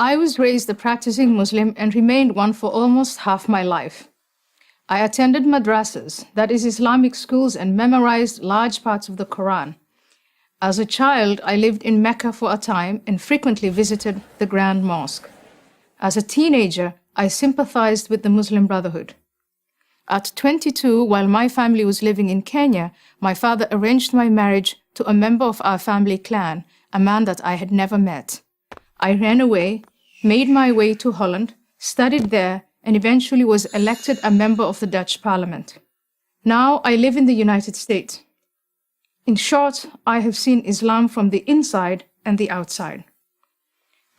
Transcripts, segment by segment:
I was raised a practicing Muslim and remained one for almost half my life. I attended madrasas, that is Islamic schools, and memorized large parts of the Koran. As a child, I lived in Mecca for a time and frequently visited the Grand Mosque. As a teenager, I sympathized with the Muslim Brotherhood. At 22, while my family was living in Kenya, my father arranged my marriage to a member of our family clan, a man that I had never met. I ran away, made my way to Holland, studied there, and eventually was elected a member of the Dutch Parliament. Now I live in the United States. In short, I have seen Islam from the inside and the outside.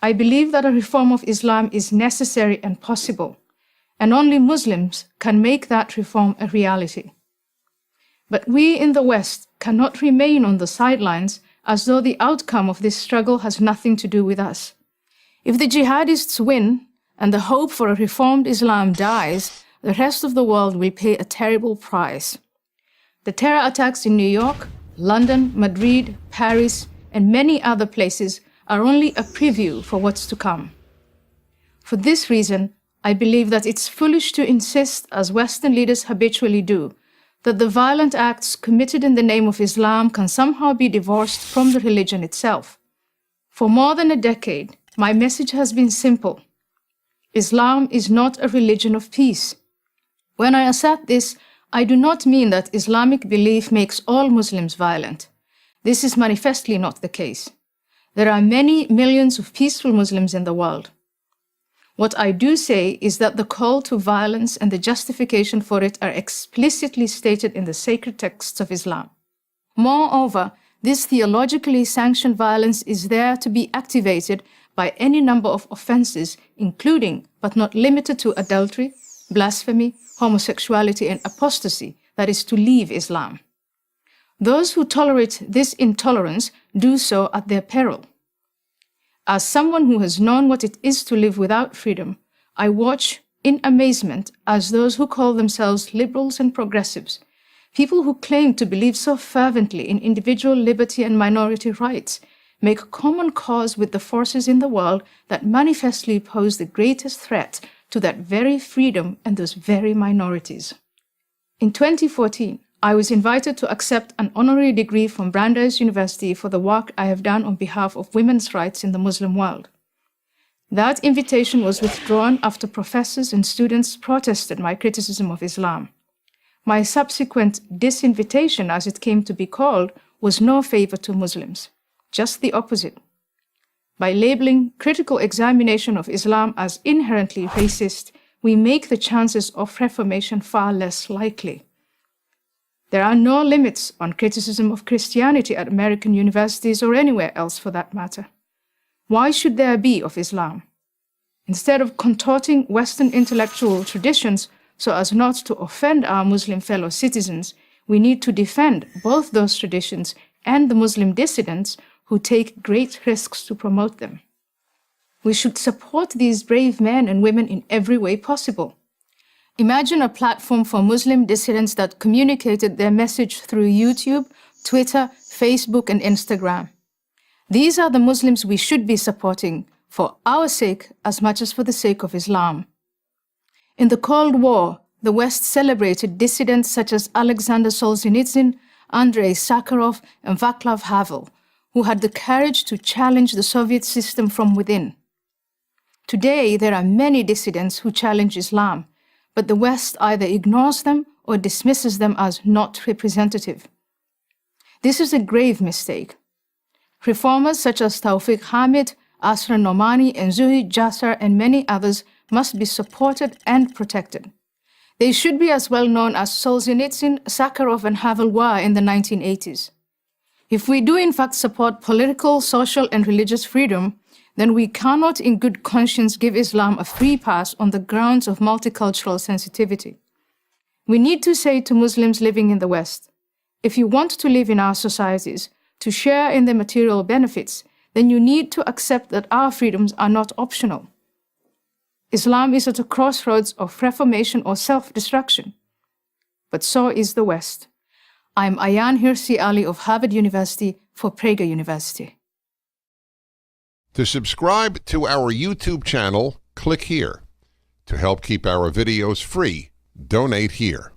I believe that a reform of Islam is necessary and possible, and only Muslims can make that reform a reality. But we in the West cannot remain on the sidelines as though the outcome of this struggle has nothing to do with us. If the jihadists win and the hope for a reformed Islam dies, the rest of the world will pay a terrible price. The terror attacks in New York, London, Madrid, Paris, and many other places are only a preview for what's to come. For this reason, I believe that it's foolish to insist, as Western leaders habitually do, that the violent acts committed in the name of Islam can somehow be divorced from the religion itself. For more than a decade, my message has been simple. Islam is not a religion of peace. When I assert this, I do not mean that Islamic belief makes all Muslims violent. This is manifestly not the case. There are many millions of peaceful Muslims in the world. What I do say is that the call to violence and the justification for it are explicitly stated in the sacred texts of Islam. Moreover, this theologically sanctioned violence is there to be activated by any number of offenses, including, but not limited to, adultery, blasphemy, homosexuality, and apostasy, that is, to leave Islam. Those who tolerate this intolerance do so at their peril. As someone who has known what it is to live without freedom, I watch in amazement as those who call themselves liberals and progressives, people who claim to believe so fervently in individual liberty and minority rights, make common cause with the forces in the world that manifestly pose the greatest threat to that very freedom and those very minorities. In 2014, I was invited to accept an honorary degree from Brandeis University for the work I have done on behalf of women's rights in the Muslim world. That invitation was withdrawn after professors and students protested my criticism of Islam. My subsequent disinvitation, as it came to be called, was no favor to Muslims, just the opposite. By labeling critical examination of Islam as inherently racist, we make the chances of reformation far less likely. There are no limits on criticism of Christianity at American universities or anywhere else for that matter. Why should there be of Islam? Instead of contorting Western intellectual traditions so as not to offend our Muslim fellow citizens, we need to defend both those traditions and the Muslim dissidents who take great risks to promote them. We should support these brave men and women in every way possible. Imagine a platform for Muslim dissidents that communicated their message through YouTube, Twitter, Facebook, and Instagram. These are the Muslims we should be supporting for our sake as much as for the sake of Islam. In the Cold War, the West celebrated dissidents such as Alexander Solzhenitsyn, Andrei Sakharov, and Václav Havel, who had the courage to challenge the Soviet system from within. Today, there are many dissidents who challenge Islam, but the West either ignores them or dismisses them as not representative. This is a grave mistake. Reformers such as Tawfiq Hamid, Asra Nomani, and Zuhi Jasser, and many others must be supported and protected. They should be as well known as Solzhenitsyn, Sakharov, and Havel were in the 1980s. If we do in fact support political, social, and religious freedom, then we cannot in good conscience give Islam a free pass on the grounds of multicultural sensitivity. We need to say to Muslims living in the West, if you want to live in our societies, to share in the material benefits, then you need to accept that our freedoms are not optional. Islam is at a crossroads of reformation or self-destruction. But so is the West. I'm Ayan Hirsi Ali of Harvard University for Prager University. To subscribe to our YouTube channel, click here. To help keep our videos free, donate here.